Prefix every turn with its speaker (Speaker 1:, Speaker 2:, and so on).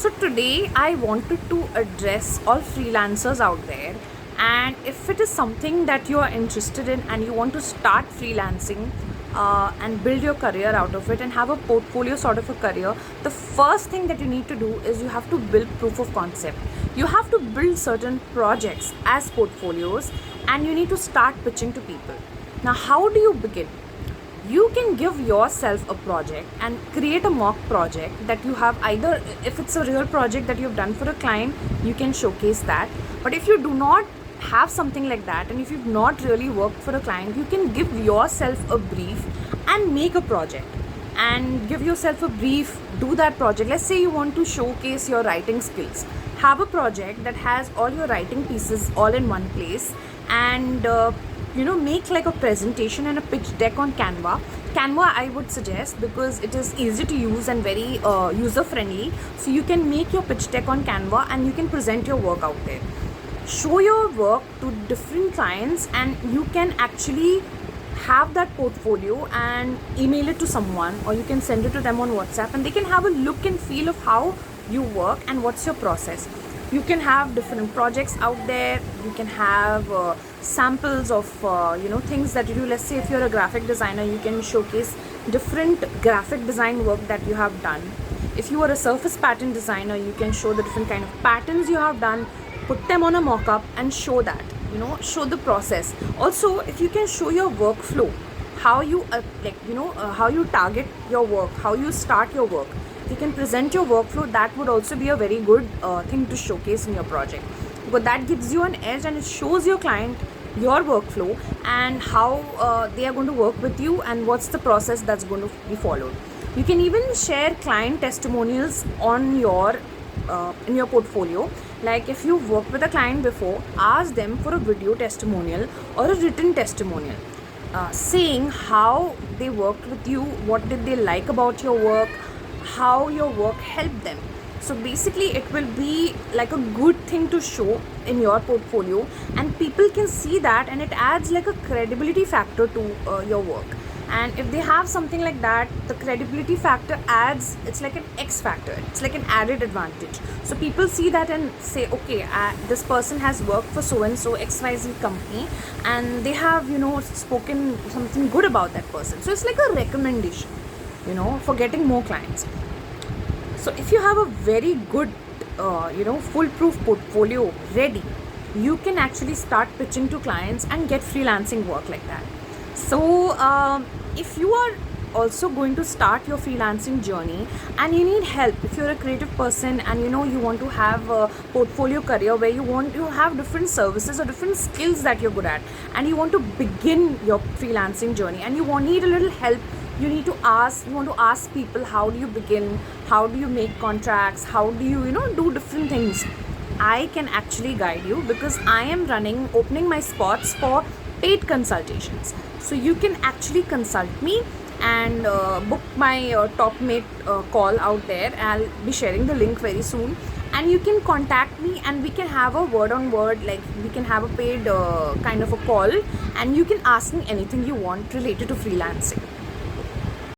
Speaker 1: So today I wanted to address all freelancers out there, and if it is something that you are interested in and you want to start freelancing and build your career out of it and have a portfolio sort of a career, the first thing that you need to do is you have to build proof of concept. You have to build certain projects as portfolios and you need to start pitching to people. Now, how do you begin? You can give yourself a project and create a mock project that you have. Either if it's a real project that you've done for a client, you can showcase that. But if you do not have something like that, and if you've not really worked for a client, you can give yourself a brief and make a project and give yourself a brief. Do that project. Let's say you want to showcase your writing skills. Have a project that has all your writing pieces all in one place, and make like a presentation and a pitch deck on Canva. I would suggest, because it is easy to use and very user friendly. So you can make your pitch deck on Canva and you can present your work out there. Show your work to different clients, and you can actually have that portfolio and email it to someone, or you can send it to them on WhatsApp, and they can have a look and feel of how you work and what's your process. You can have different projects out there. You can have samples of things that you do. Let's say if you're a graphic designer, you can showcase different graphic design work that you have done. If you are a surface pattern designer, you can show the different kind of patterns you have done, put them on a mock-up and show that, show the process. Also, if you can show your workflow, how you how you target your work, how you start your work, you can present your workflow. That would also be a very good thing to showcase in your project, because that gives you an edge and it shows your client your workflow and how they are going to work with you and what's the process that's going to be followed. You can even share client testimonials on your in your portfolio. Like if you've worked with a client before, ask them for a video testimonial or a written testimonial, saying how they worked with you, what did they like about your work, how your work helped them. So basically it will be like a good thing to show in your portfolio, and people can see that, and it adds like a credibility factor to your work. And if they have something like that, the credibility factor adds, it's like an X factor, it's like an added advantage. So people see that and say, okay, this person has worked for so and so XYZ company, and they have spoken something good about that person. So it's like a recommendation for getting more clients. So if you have a very good foolproof portfolio ready, you can actually start pitching to clients and get freelancing work like that. So if you are also going to start your freelancing journey and you need help, if you're a creative person and you want to have a portfolio career where you want to have different services or different skills that you're good at, and you want to begin your freelancing journey and you need a little help, you want to ask people, how do you begin, how do you make contracts, how do you do different things, I can actually guide you, because I am opening my spots for paid consultations. So you can actually consult me and book my top mate call out there. I'll be sharing the link very soon, and you can contact me and we can have a word on word, like we can have a paid kind of a call, and you can ask me anything you want related to freelancing.